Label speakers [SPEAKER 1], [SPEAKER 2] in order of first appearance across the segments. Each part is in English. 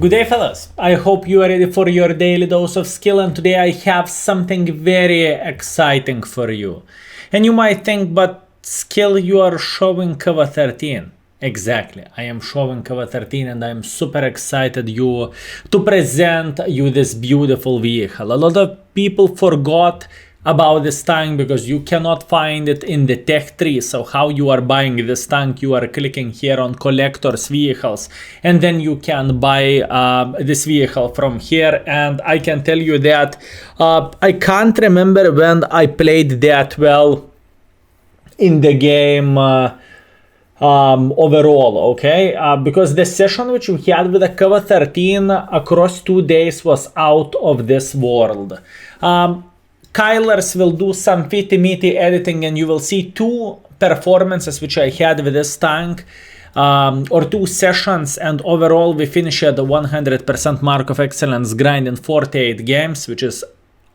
[SPEAKER 1] Good day, fellas. I hope you are ready for your daily dose of skill, and today I have something very exciting for you. And you might think, but skill, you are showing KV-13. Exactly, I am showing KV-13 and I am super excited to present you this beautiful vehicle. A lot of people forgot about this tank because you cannot find it in the tech tree. So how you are buying this tank, you are clicking here on collectors vehicles, and then you can buy this vehicle from here. And I can tell you that I can't remember when I played that well in the game overall, okay, because the session which we had with the KV-13 across 2 days was out of this world. Kylers will do some fitty-mitty editing and you will see 2 performances which I had with this tank, or 2 sessions, and overall we finished at the 100% mark of excellence grind in 48 games, which is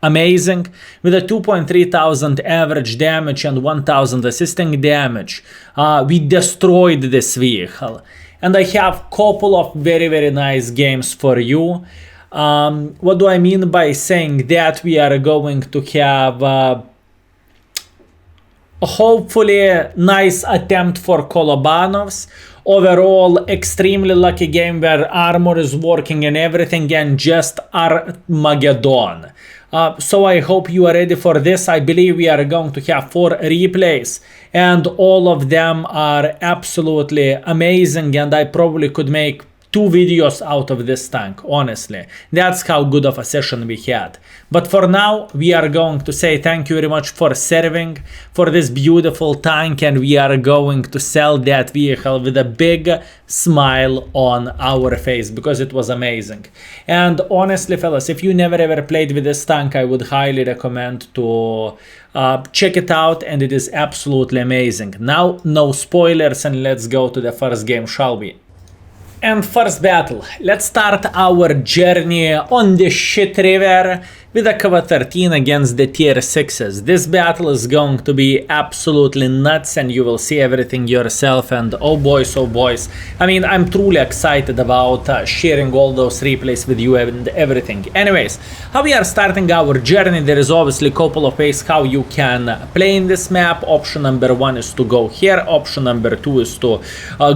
[SPEAKER 1] amazing, with a 2.3 thousand average damage and 1000 assisting damage. We destroyed this vehicle, and I have couple of very nice games for you. What do I mean by saying that? We are going to have hopefully nice attempt for Kolobanovs. Overall, extremely lucky game where armor is working and everything, and just Armageddon. So I hope you are ready for this. I believe we are going to have 4 replays, and all of them are absolutely amazing, and I probably could make 2 videos out of this tank, honestly. That's how good of a session we had. But for now, we are going to say thank you very much for serving for this beautiful tank, and we are going to sell that vehicle with a big smile on our face, because it was amazing. And honestly, fellas, if you never ever played with this tank, I would highly recommend to check it out, and it is absolutely amazing. Now, no spoilers, and let's go to the first game, shall we? And first battle, let's start our journey on the shit river with a KV-13 against the tier 6s. This battle is going to be absolutely nuts, and you will see everything yourself. And oh boys, I mean, I'm truly excited about sharing all those replays with you and everything. Anyways, how we are starting our journey, there is obviously a couple of ways how you can play in this map. Option number 1 is to go here, option number 2 is to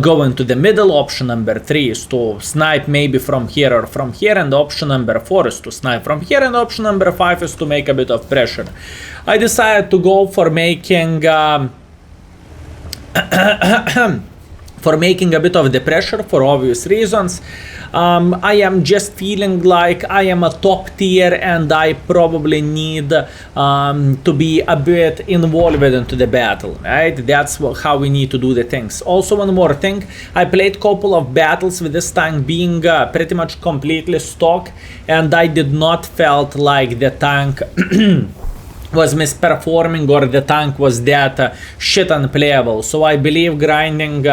[SPEAKER 1] go into the middle, option number 3 is to snipe maybe from here or from here, and option number 4 is to snipe from here, and option number 5 is to make a bit of pressure. I decided to go for making a bit of the pressure for obvious reasons. I am just feeling like I am a top tier, and I probably need to be a bit involved into the battle, right? That's how we need to do the things. Also, one more thing, I played couple of battles with this tank being pretty much completely stock, and I did not felt like the tank was misperforming or the tank was that shit unplayable. So I believe grinding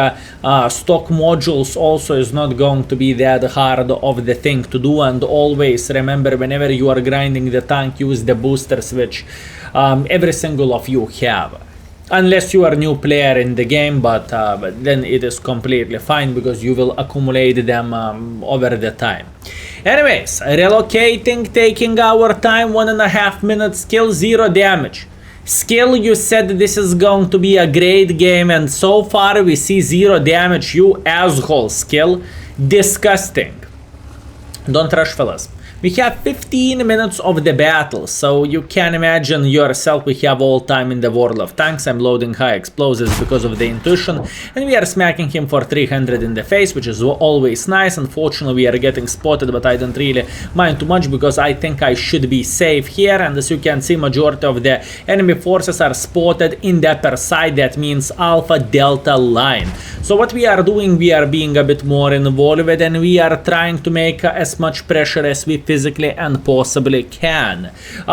[SPEAKER 1] stock modules also is not going to be that hard of the thing to do. And always remember, whenever you are grinding the tank, use the boosters which every single of you have. Unless you are a new player in the game, but then it is completely fine because you will accumulate them over the time. Anyways, relocating, taking our time, 1.5 minutes, skill 0 damage. Skill, you said this is going to be a great game, and so far we see 0 damage, you asshole. Skill, disgusting. Don't rush, fellas. We have 15 minutes of the battle, so you can imagine yourself we have all time in the world of tanks. I'm loading high explosives because of the intuition, and we are smacking him for 300 in the face, which is always nice. Unfortunately, we are getting spotted, but I don't really mind too much because I think I should be safe here. And as you can see, majority of the enemy forces are spotted in the upper side. That means Alpha Delta line. So what we are doing, we are being a bit more involved, and we are trying to make as as much pressure as we physically and possibly can.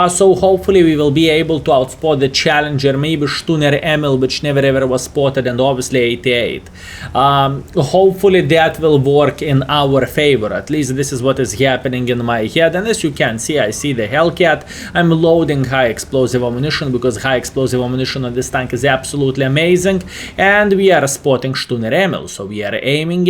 [SPEAKER 1] So hopefully we will be able to outspot the challenger, maybe Stunner Emil, which never ever was spotted, and obviously 88. Hopefully that will work in our favor. At least this is what is happening in my head. And as you can see, I see the Hellcat. I'm loading high explosive ammunition because high explosive ammunition on this tank is absolutely amazing. And we are spotting Stunner Emil. So we are aiming,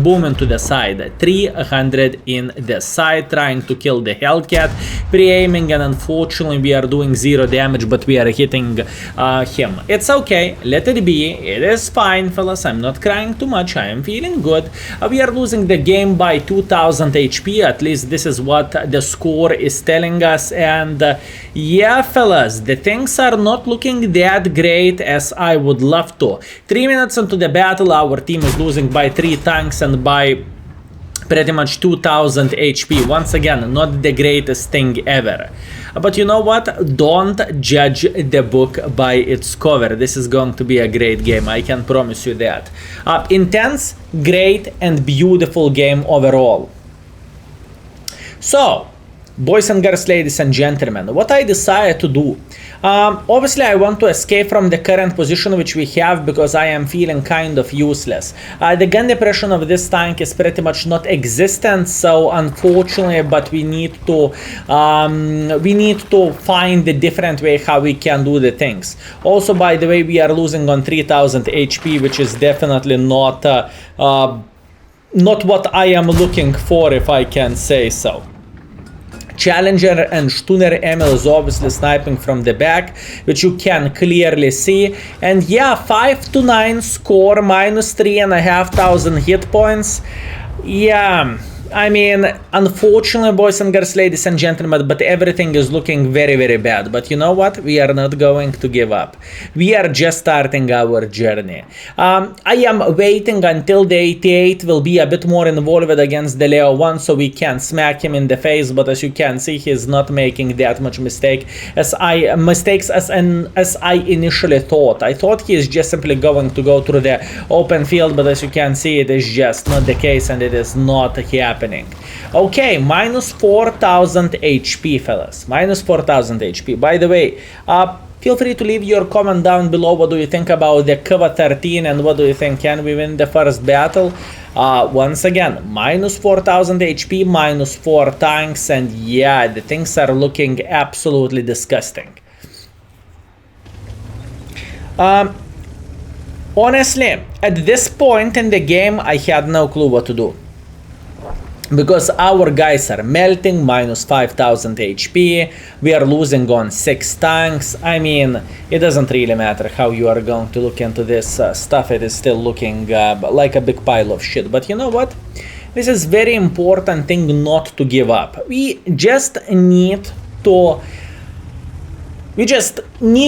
[SPEAKER 1] boom into the side. 300 in the side, trying to kill the Hellcat. Pre-aiming, and unfortunately we are doing 0 damage, but we are hitting him. It's okay, let it be. It is fine, fellas. I'm not crying too much. I am feeling good. We are losing the game by 2000 HP. At least this is what the score is telling us. And yeah, fellas, the things are not looking that great as I would love to. 3 minutes into the battle, our team is losing by 3 tanks and by pretty much 2000 HP. Once again, not the greatest thing ever. But you know what? Don't judge the book by its cover. This is going to be a great game, I can promise you that. Intense, great, and beautiful game overall. So, boys and girls, ladies and gentlemen, what I decided to do. Obviously, I want to escape from the current position which we have because I am feeling kind of useless. The gun depression of this tank is pretty much not existent, so unfortunately, but we need to find a different way how we can do the things. Also, by the way, we are losing on 3000 HP, which is definitely not what I am looking for, if I can say so. Challenger and Stunner Emil is obviously sniping from the back, which you can clearly see. And yeah, 5-9 score, minus 3,500 hit points. Yeah, I mean, unfortunately, boys and girls, ladies and gentlemen, but everything is looking very, very bad. But you know what? We are not going to give up. We are just starting our journey. I am waiting until the 88 will be a bit more involved against the Leo 1 so we can smack him in the face. But as you can see, he's not making that much mistakes as I initially thought. I thought he is just simply going to go through the open field, but as you can see, it is just not the case, and it is not happening. Okay, minus 4000 HP, fellas. Minus 4000 HP. By the way, feel free to leave your comment down below. What do you think about the KV-13 and what do you think? Can we win the first battle? Once again, minus 4000 HP, minus 4 tanks, and yeah, the things are looking absolutely disgusting. Honestly, at this point in the game, I had no clue what to do. Because our guys are melting, minus 5000 HP, we are losing on 6 tanks. I mean, it doesn't really matter how you are going to look into this stuff, it is still looking like a big pile of shit. But you know what? This is very important thing not to give up. We just need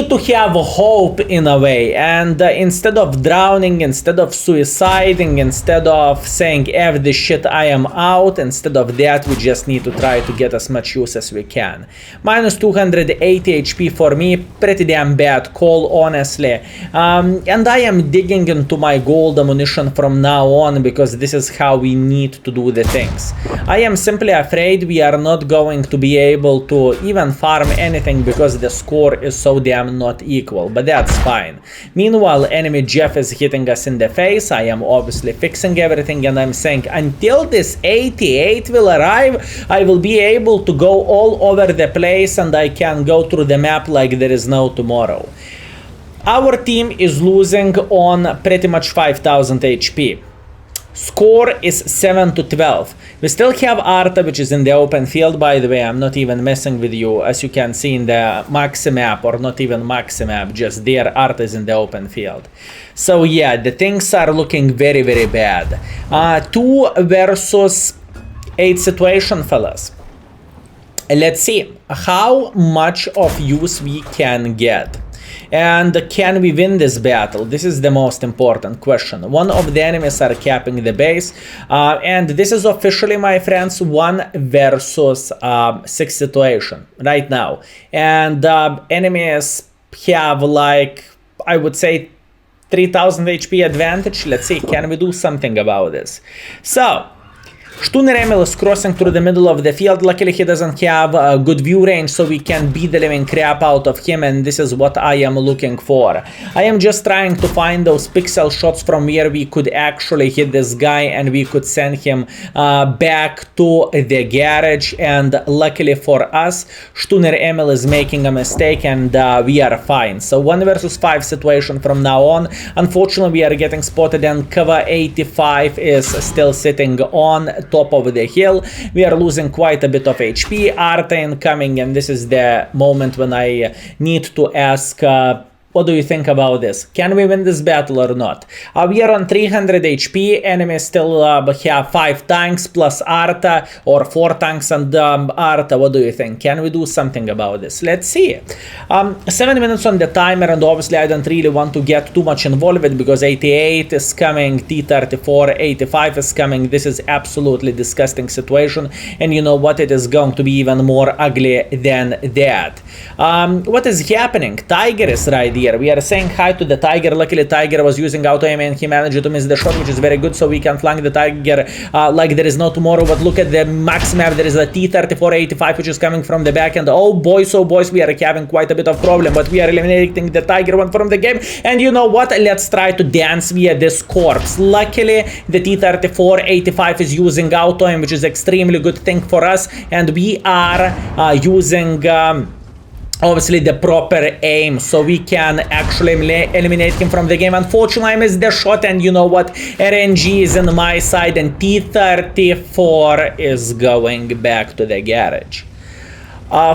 [SPEAKER 1] to have hope in a way, and instead of drowning, instead of suiciding, instead of saying F this shit, I am out, instead of that, we just need to try to get as much use as we can. Minus 280 HP for me, pretty damn bad call, honestly. And I am digging into my gold ammunition from now on, because this is how we need to do the things. I am simply afraid we are not going to be able to even farm anything, because the score is so damn not equal, but that's fine. Meanwhile, enemy Jeff is hitting us in the face. I am obviously fixing everything, and I'm saying until this 88 will arrive, I will be able to go all over the place and I can go through the map like there is no tomorrow. Our team is losing on pretty much 5000 HP. Score is 7-12. We still have Arta, which is in the open field, by the way. I'm not even messing with you, as you can see in the maxi map, or not even maxi map, just there Arta is in the open field. So yeah, the things are looking very, very bad. 2 versus 8 situation, fellas. Let's see how much of use we can get. And can we win this battle? This is the most important question. One of the enemies are capping the base. And this is officially, my friends, 1 versus 6 situation right now. And enemies have, like, I would say 3000 HP advantage. Let's see, can we do something about this? So, Stunner Emil is crossing through the middle of the field. Luckily, he doesn't have a good view range, so we can beat the living crap out of him, and this is what I am looking for. I am just trying to find those pixel shots from where we could actually hit this guy and we could send him back to the garage, and luckily for us, Stunner Emil is making a mistake and we are fine. So 1 versus 5 situation from now on. Unfortunately, we are getting spotted and KV-85 is still sitting on top of the hill. We are losing quite a bit of HP. Arta incoming, and this is the moment when I need to ask what do you think about this? Can we win this battle or not? We are on 300 HP. Enemies still have 5 tanks plus Arta, or 4 tanks and Arta. What do you think? Can we do something about this? Let's see. 7 minutes on the timer, and obviously I don't really want to get too much involved because 88 is coming, T-34, 85 is coming. This is absolutely disgusting situation, and you know what? It is going to be even more ugly than that. What is happening? Tiger is right here. We are saying hi to the Tiger. Luckily, Tiger was using auto aim and he managed to miss the shot, which is very good, so we can flank the Tiger like there is no tomorrow. But look at the max map. There is a T-34-85 which is coming from the back, and oh boys, we are having quite a bit of problem, but we are eliminating the Tiger one from the game. And you know what? Let's try to dance via this corpse. Luckily, the T-34-85 is using auto aim, which is extremely good thing for us, and we are using obviously the proper aim, so we can actually eliminate him from the game. Unfortunately, I missed the shot, and you know what? RNG is on my side, and T-34 is going back to the garage.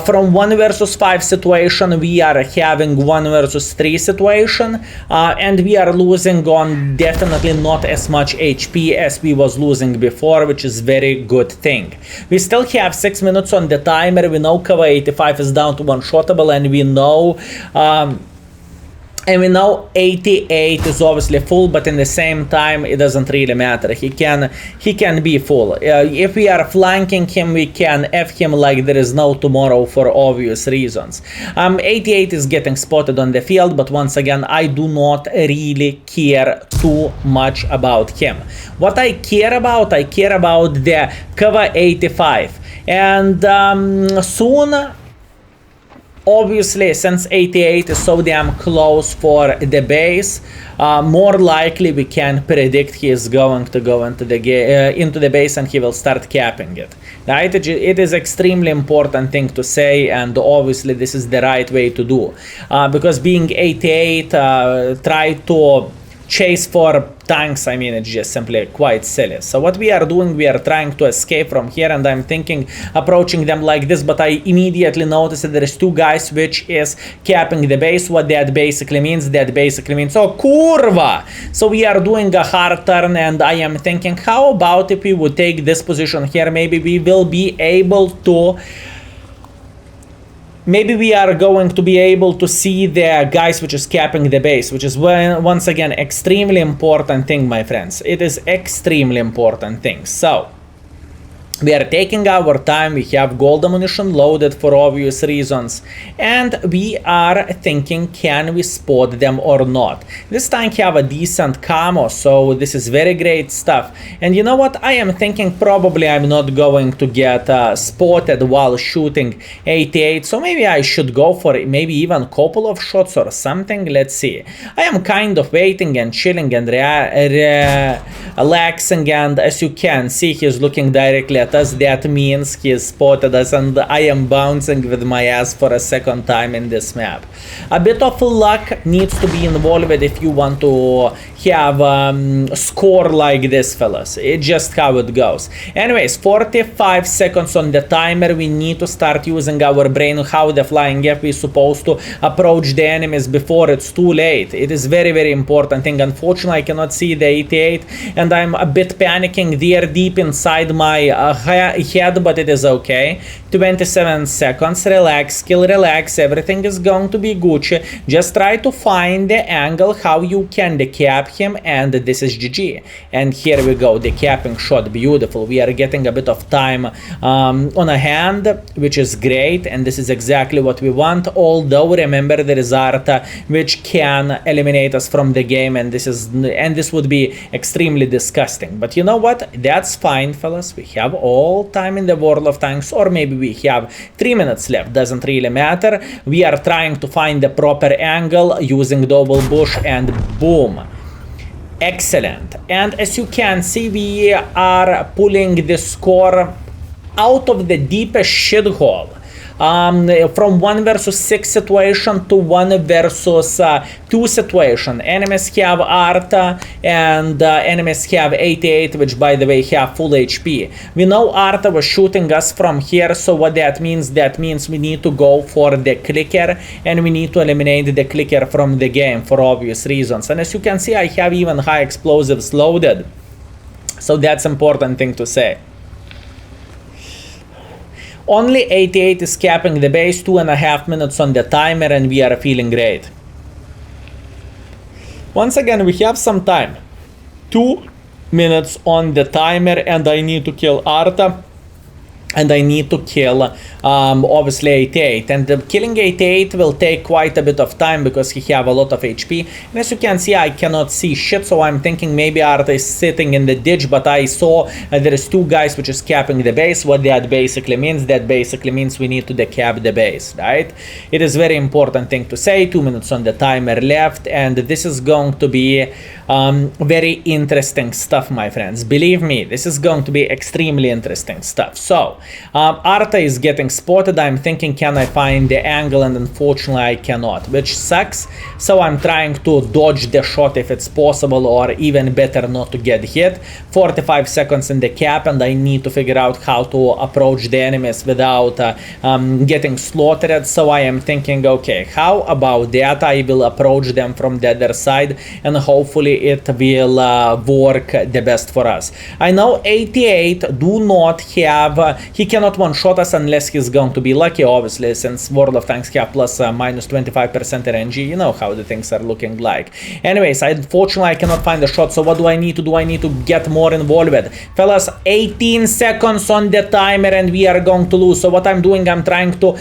[SPEAKER 1] From 1 versus 5 situation, we are having 1 versus 3 situation, and we are losing on definitely not as much HP as we was losing before, which is very good thing. We still have 6 minutes on the timer. We know KV-85 is down to one-shottable, and we know 88 is obviously full, but in the same time it doesn't really matter. He can be full. If we are flanking him, we can F him like there is no tomorrow for obvious reasons. 88 is getting spotted on the field, but once again, I do not really care too much about him. What I care about the KV-85, and soon, obviously, since 88 is so damn close for the base, more likely we can predict he is going to go into the base and he will start capping it. Right? It is extremely important thing to say, and obviously this is the right way to do. Because being 88, try to chase for tanks, I mean, it's just simply quite silly. So what we are doing, we are trying to escape from here, and I'm thinking approaching them like this, but I immediately noticed that there is 2 guys which is capping the base. What that basically means, oh, kurva! So we are doing a hard turn, and I am thinking, how about if we would take this position here? Maybe we will be able to maybe we are going to be able to see the guys which is capping the base, which is once again extremely important thing, my friends. It is extremely important thing. So we are taking our time, we have gold ammunition loaded for obvious reasons, and we are thinking, can we spot them or not? This tank have a decent camo, so this is very great stuff. And you know what? I am thinking probably I'm not going to get spotted while shooting 88, so maybe I should go for it, maybe even a couple of shots or something. Let's see. I am kind of waiting and chilling and relaxing, and as you can see, he's looking directly at us. That means he spotted us, and I am bouncing with my ass for a second time in this map. A bit of luck needs to be involved if you want to have score like this, fellas. It's just how it goes. Anyways, 45 seconds on the timer. We need to start using our brain, how the flying F is supposed to approach the enemies before it's too late. It is very, very important thing. Unfortunately, I cannot see the 88, and I'm a bit panicking there deep inside my head, but it is okay. 27 seconds. Relax, kill, relax. Everything is going to be Gucci. Just try to find the angle how you can decap him, and this is GG. And here we go, the capping shot, beautiful. We are getting a bit of time on a hand, which is great, and this is exactly what we want. Although remember, there is Arta which can eliminate us from the game, and this would be extremely disgusting. But you know what? That's fine, fellas. We have all time in the World of Tanks, or maybe we have 3 minutes left. Doesn't really matter. We are trying to find the proper angle using double bush, and boom. Excellent. And as you can see, we are pulling the score out of the deepest shithole. From 1 versus 6 situation to 1 versus 2 situation. Enemies have Arta, and enemies have 88, which by the way have full HP. We know Arta was shooting us from here, so what that means? That means we need to go for the clicker, and we need to eliminate the clicker from the game for obvious reasons. And as you can see, I have even high explosives loaded, so that's important thing to say. Only 88 is capping the base, 2.5 minutes on the timer, and we are feeling great. Once again, we have some time. 2 minutes on the timer, and I need to kill Arta. And I need to kill, obviously, 88. And killing 88 will take quite a bit of time because he have a lot of HP. And as you can see, I cannot see shit, so I'm thinking maybe Arta is sitting in the ditch, but I saw there is 2 guys which is capping the base. What that basically means? That basically means we need to decap the base, right? It is very important thing to say. 2 minutes on the timer left, and this is going to be very interesting stuff, my friends. Believe me, this is going to be extremely interesting stuff. So, Arta is getting spotted. I'm thinking, can I find the angle? And unfortunately I cannot, which sucks. So I'm trying to dodge the shot if it's possible, or even better not to get hit. 45 seconds in the cap, and I need to figure out how to approach the enemies without getting slaughtered. So I am thinking, okay, how about that? I will approach them from the other side, and hopefully it will work the best for us. I know 88 do not have he cannot one-shot us unless he's going to be lucky, obviously, since World of Tanks have plus minus 25% RNG. You know how the things are looking like. Anyways, unfortunately I cannot find the shot, so what do I need to do? I need to get more involved. Fellas, 18 seconds on the timer, and we are going to lose. So what I'm doing, I'm trying to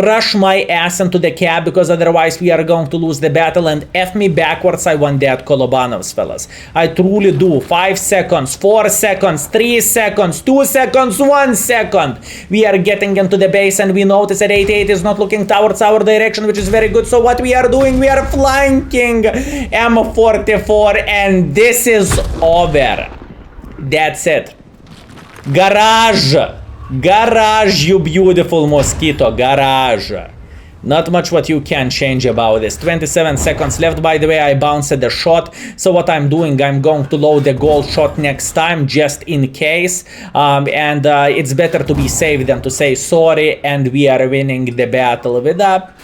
[SPEAKER 1] rush my ass into the cab, because otherwise we are going to lose the battle, and F me backwards, I want that Kolobanovs, fellas. I truly do. 5 seconds, 4 seconds, 3 seconds, 2 seconds, 1 second. We are getting into the base, and we notice that 88 is not looking towards our direction, which is very good. So what we are doing, we are flanking M44, and this is over. That's it. Garage. Garage, you beautiful mosquito. Garage. Not much what you can change about this. 27 seconds left. By the way, I bounced the shot. So what I'm doing, I'm going to load the gold shot next time, just in case. It's better to be safe than to say sorry. And we are winning the battle with a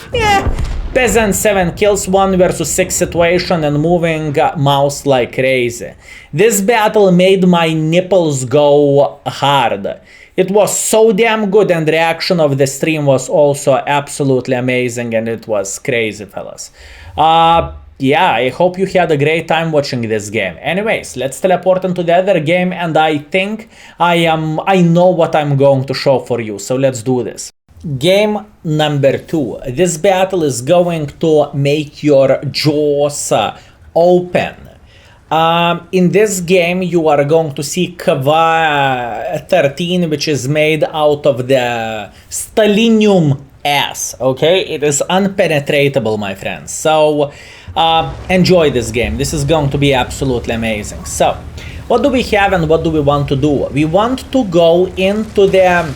[SPEAKER 1] peasant 7 kills, 1 versus 6 situation, and moving mouse like crazy. This battle made my nipples go hard. It was so damn good, and the reaction of the stream was also absolutely amazing, and it was crazy, fellas. Yeah, I hope you had a great time watching this game. Anyways, let's teleport into the other game, and I think I know what I'm going to show for you, so let's do this. Game number 2. This battle is going to make your jaws open. In this game, you are going to see KV-13, which is made out of the Stalinium S, okay? It is unpenetratable, my friends. So, enjoy this game. This is going to be absolutely amazing. So, what do we have and what do we want to do? We want to go into the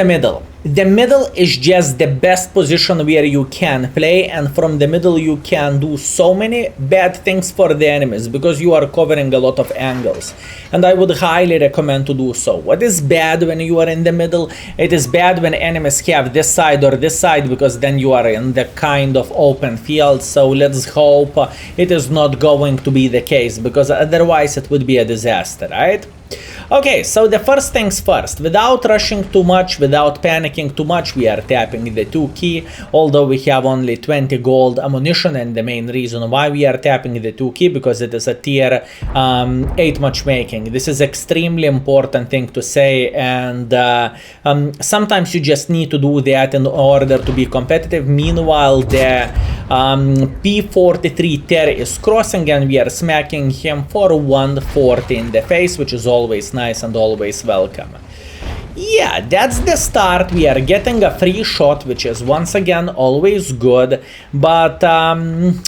[SPEAKER 1] middle. The middle is just the best position where you can play, and from the middle you can do so many bad things for the enemies, because you are covering a lot of angles, and I would highly recommend to do so. What is bad when you are in the middle? It is bad when enemies have this side or this side, because then you are in the kind of open field. So let's hope it is not going to be the case, because otherwise it would be a disaster, right? Okay, so the first things first, without rushing too much, without panicking too much, we are tapping the 2 key, although we have only 20 gold ammunition, and the main reason why we are tapping the 2 key, because it is a tier 8 matchmaking. This is extremely important thing to say, and sometimes you just need to do that in order to be competitive. Meanwhile, the P43 tier is crossing, and we are smacking him for 140 in the face, which is always nice and always welcome. Yeah, that's the start. We are getting a free shot, which is once again always good. But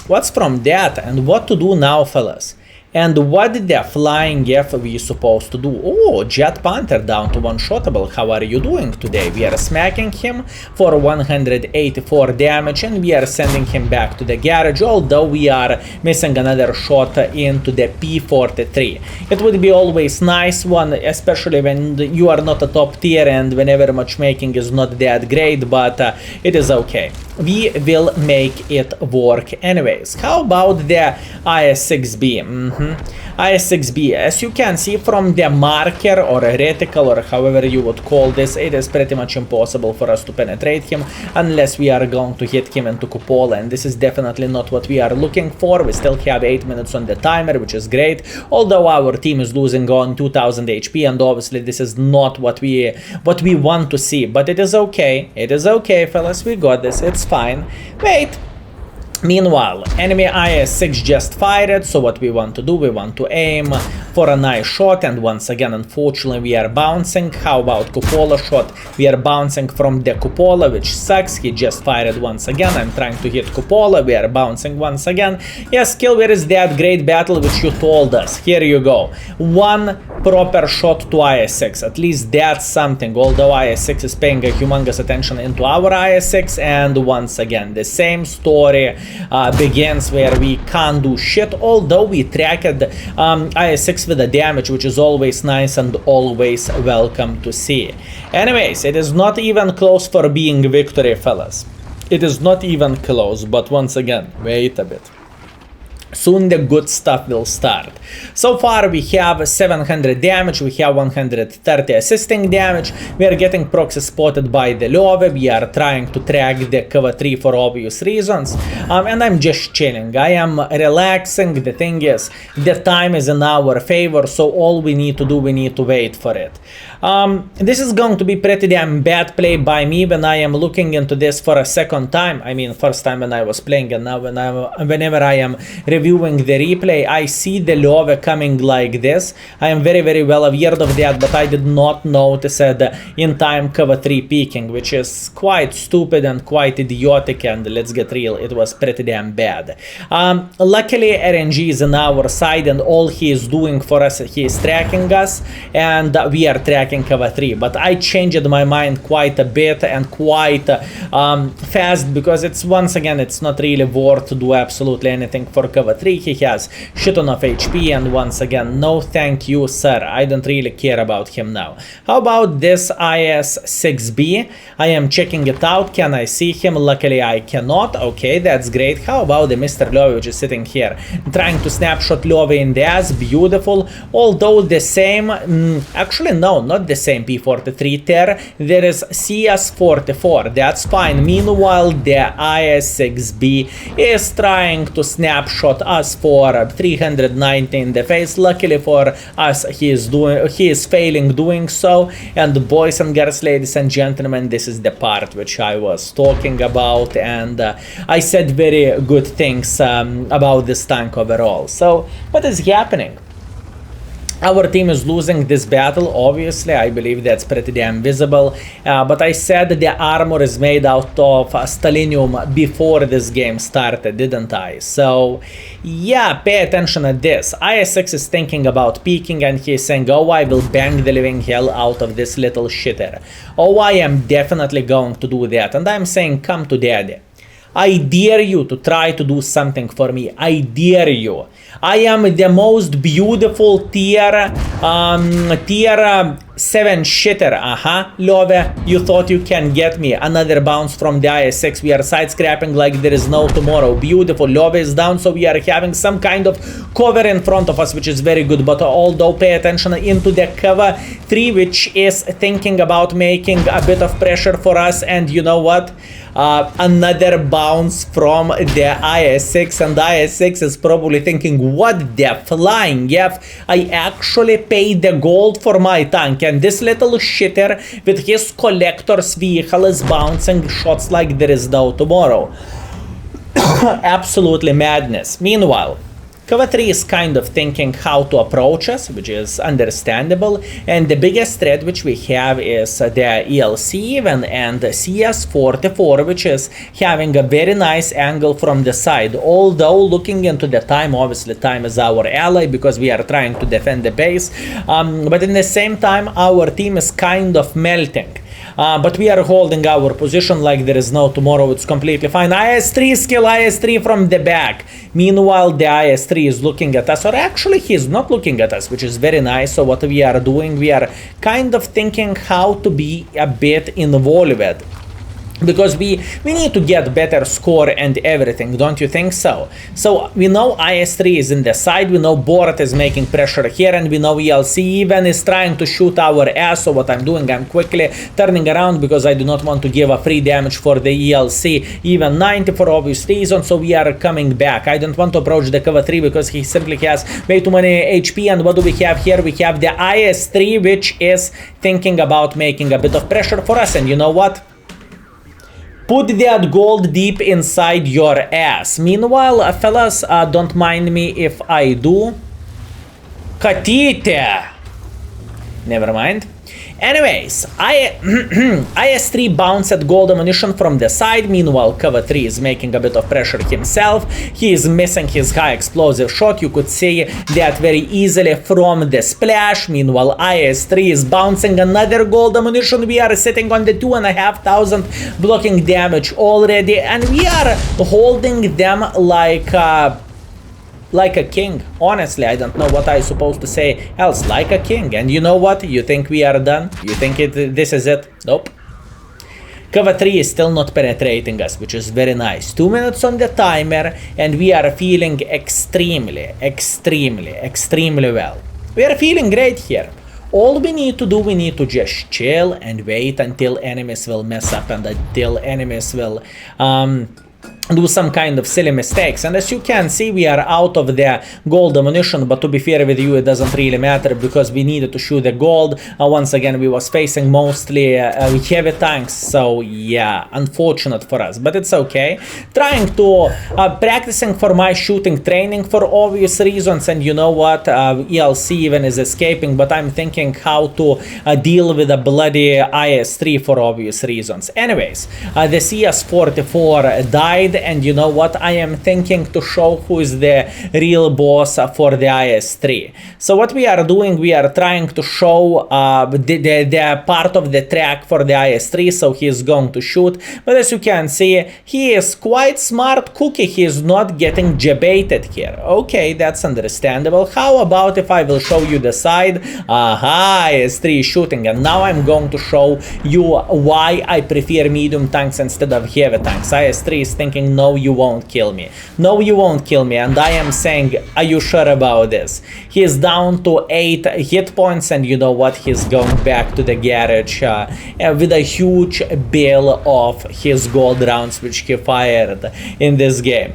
[SPEAKER 1] what's from that, and what to do now, fellas? And what did the flying F we supposed to do? Oh, Jet Panther down to one-shottable. How are you doing today? We are smacking him for 184 damage, and we are sending him back to the garage, although we are missing another shot into the P43. It would be always nice one, especially when you are not a top tier and whenever matchmaking is not that great, but it is okay. We will make it work anyways. How about the IS-6B? IS-6B, as you can see from the marker or reticle or however you would call this, it is pretty much impossible for us to penetrate him unless we are going to hit him into cupola, and this is definitely not what we are looking for. We still have 8 minutes on the timer, which is great, although our team is losing on 2000 HP, and obviously this is not what we want to see, but it is okay. It is okay, fellas, we got this, it's fine. Wait. Meanwhile, enemy IS-6 just fired, so what we want to do, we want to aim for a nice shot, and once again, unfortunately, we are bouncing. How about cupola shot? We are bouncing from the cupola, which sucks. He just fired once again. I'm trying to hit cupola. We are bouncing once again. Yes, Kill, where is that great battle which you told us? Here you go. One proper shot to IS-6. At least that's something, although IS-6 is paying a humongous attention into our IS-6, and once again, the same story begins where we can't do shit, although we tracked IS-6 with the damage, which is always nice and always welcome to see. Anyways, it is not even close for being victory, fellas. It is not even close, but once again, wait a bit. Soon the good stuff will start. So far we have 700 damage, we have 130 assisting damage, we are getting proxy spotted by the Love, we are trying to track the KV-13 for obvious reasons, and I'm just chilling, I am relaxing. The thing is, the time is in our favor, so all we need to do, we need to wait for it. This is going to be pretty damn bad play by me when I am looking into this for a second time. I mean, first time when I was playing, and now whenever I am reviewing the replay, I see the Love coming like this. I am very, very well aware of that, but I did not notice it in time KV-13 peeking, which is quite stupid and quite idiotic, and let's get real, it was pretty damn bad. Luckily, RNG is on our side, and all he is doing for us, he is tracking us, and we are tracking KV-13, but I changed my mind quite a bit and quite fast, because it's, once again, it's not really worth to do absolutely anything for KV-13. He has shit ton of HP, and once again, no thank you, sir. I don't really care about him now. How about this IS-6B? I am checking it out. Can I see him? Luckily, I cannot. Okay, that's great. How about the Mr. Love, which is sitting here, trying to snapshot Love in the ass? Beautiful. Although the same, actually, no, not the same P43 tier. There is CS44. That's fine. Meanwhile, the IS-6B is trying to snapshot us for 390 in the face. Luckily for us, he is failing doing so. And boys and girls, ladies and gentlemen, this is the part which I was talking about, and I said very good things about this tank overall. So what is happening? Our team is losing this battle, obviously. I believe that's pretty damn visible, but I said the armor is made out of stalinium before this game started, didn't I? So yeah, pay attention at this. IS-6 is thinking about peeking, and he's saying, oh, I will bang the living hell out of this little shitter. Oh, I am definitely going to do that, and I'm saying, come to daddy. I dare you to try to do something for me. I dare you. I am the most beautiful tier 7 shitter, Love, you thought you can get me. Another bounce from the IS-6. We are side-scrapping like there is no tomorrow. Beautiful. Love is down, so we are having some kind of cover in front of us, which is very good. But although pay attention into the KV-13, which is thinking about making a bit of pressure for us. And you know what? Another bounce from the IS-6, and the IS-6 is probably thinking, what the flying F? I actually paid the gold for my tank, and this little shitter with his collector's vehicle is bouncing shots like there is no tomorrow. Absolutely madness. Meanwhile, KV-13 is kind of thinking how to approach us, which is understandable, and the biggest threat which we have is the ELC-7 and the CS-44, which is having a very nice angle from the side. Although looking into the time, obviously time is our ally because we are trying to defend the base, but in the same time our team is kind of melting. But we are holding our position like there is no tomorrow. It's completely fine. IS-3 skill, IS-3 from the back. Meanwhile, the IS-3 is looking at us, or actually he's not looking at us, which is very nice. So what we are doing, we are kind of thinking how to be a bit involved. Because we need to get better score and everything, don't you think so? So we know IS-3 is in the side, we know Borat is making pressure here, and we know ELC even is trying to shoot our ass. So what I'm doing, I'm quickly turning around because I do not want to give a free damage for the ELC, even 90 for obvious reasons. So we are coming back. I don't want to approach the KV-13 because he simply has way too many HP. And what do we have here? We have the IS-3, which is thinking about making a bit of pressure for us. And you know what? Put that gold deep inside your ass. Meanwhile, fellas, don't mind me if I do. Katite! Never mind. Anyways, IS-3 bounced at gold ammunition from the side. Meanwhile, KV-13 is making a bit of pressure himself. He is missing his high explosive shot. You could see that very easily from the splash. Meanwhile, IS-3 is bouncing another gold ammunition. We are sitting on the 2,500 blocking damage already, and we are holding them like a king. Honestly, I don't know what I'm supposed to say else. Like a king. And you know what? You think we are done? You think this is it? Nope. KV-13 is still not penetrating us, which is very nice. 2 minutes on the timer, and we are feeling extremely well. We are feeling great here. All we need to do, we need to just chill and wait until enemies will mess up and until enemies will do some kind of silly mistakes. And as you can see, we are out of the gold ammunition, but to be fair with you, it doesn't really matter because we needed to shoot the gold. Once again, we was facing mostly heavy tanks, so yeah, unfortunate for us, but it's okay. Trying to practicing for my shooting training for obvious reasons, and you know what, ELC even is escaping, but I'm thinking how to deal with a bloody IS-3 for obvious reasons. Anyways, the CS-44 died, and you know what, I am thinking to show who is the real boss for the IS-3. So what we are doing, we are trying to show the part of the track for the IS-3, so he is going to shoot, but as you can see, he is quite smart cookie. He is not getting jebaited here. Okay, that's understandable. How about if I will show you the side? Aha, IS-3 is shooting, and now I'm going to show you why I prefer medium tanks instead of heavy tanks. IS-3 is thinking, no, you won't kill me. No, you won't kill me. And I am saying, are you sure about this? He is down to 8 hit points, and you know what? He's going back to the garage with a huge bill of his gold rounds which he fired in this game.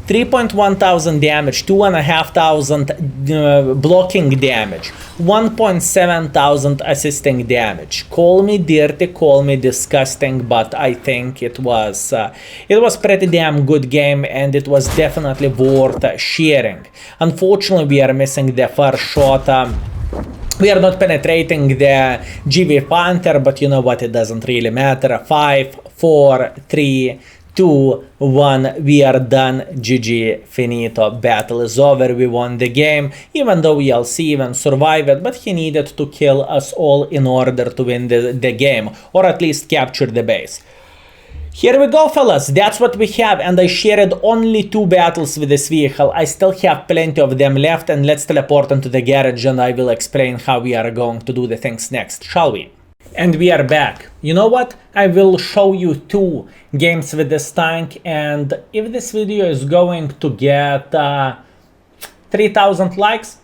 [SPEAKER 1] 3.1 thousand damage, 2,500 blocking damage, 1.7 thousand assisting damage. Call me dirty, call me disgusting, but I think it was pretty damn good game, and it was definitely worth sharing. Unfortunately, we are missing the first shot. We are not penetrating the GV Panther, but you know what, it doesn't really matter. 5, 4, 3, 2, 1, we are done. GG, finito, battle is over, we won the game, even though ELC even survived, but he needed to kill us all in order to win the game, or at least capture the base. Here we go, fellas, that's what we have, and I shared only 2 battles with this vehicle. I still have plenty of them left, and let's teleport into the garage and I will explain how we are going to do the things next, shall we? And we are back. You know what? I will show you 2 games with this tank, and if this video is going to get 3000 likes,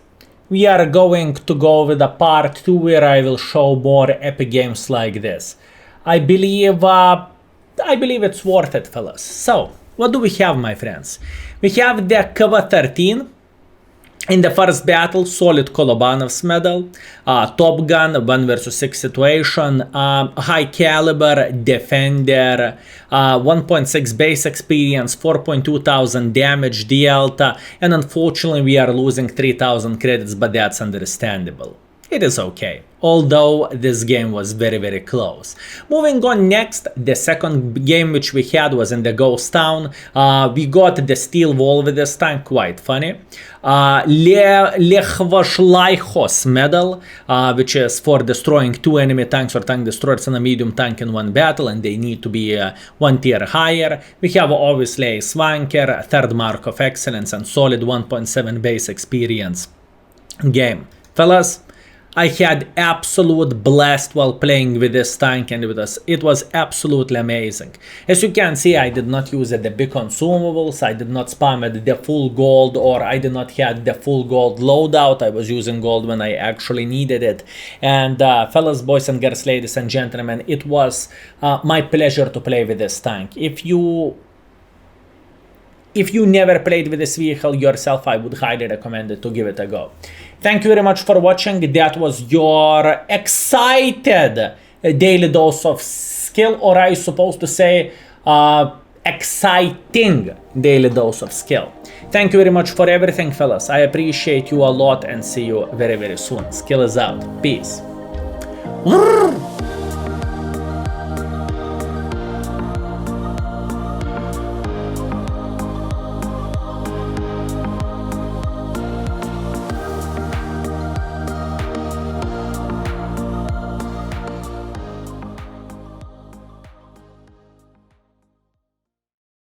[SPEAKER 1] we are going to go with a part 2 where I will show more epic games like this. I believe it's worth it, fellas. So, what do we have, my friends? We have the KV-13. In the first battle, solid Kolobanov's medal, Top Gun, 1 versus 6 situation, high caliber, defender, 1.6 base experience, 4.2 thousand damage dealt, and unfortunately we are losing 3000 credits, but that's understandable. It is okay, although this game was very close. Moving on next, the second game which we had was in the ghost town. We got the steel wall with this tank, quite funny. Lechvashlaichos medal, which is for destroying 2 enemy tanks or tank destroyers and a medium tank in 1 battle, and they need to be 1 tier higher. We have obviously a Swanker, 3rd mark of excellence, and solid 1.7 base experience game. Fellas, I had absolute blast while playing with this tank and with us. It was absolutely amazing. As you can see, I did not use the big consumables, I did not spam at the full gold, or I did not have the full gold loadout. I was using gold when I actually needed it. And fellas, boys and girls, ladies and gentlemen, it was my pleasure to play with this tank. If you never played with this vehicle yourself, I would highly recommend it to give it a go. Thank you very much for watching. That was your excited daily dose of skill, or I supposed to say exciting daily dose of skill. Thank you very much for everything, fellas. I appreciate you a lot and see you very soon. Skill is out. Peace.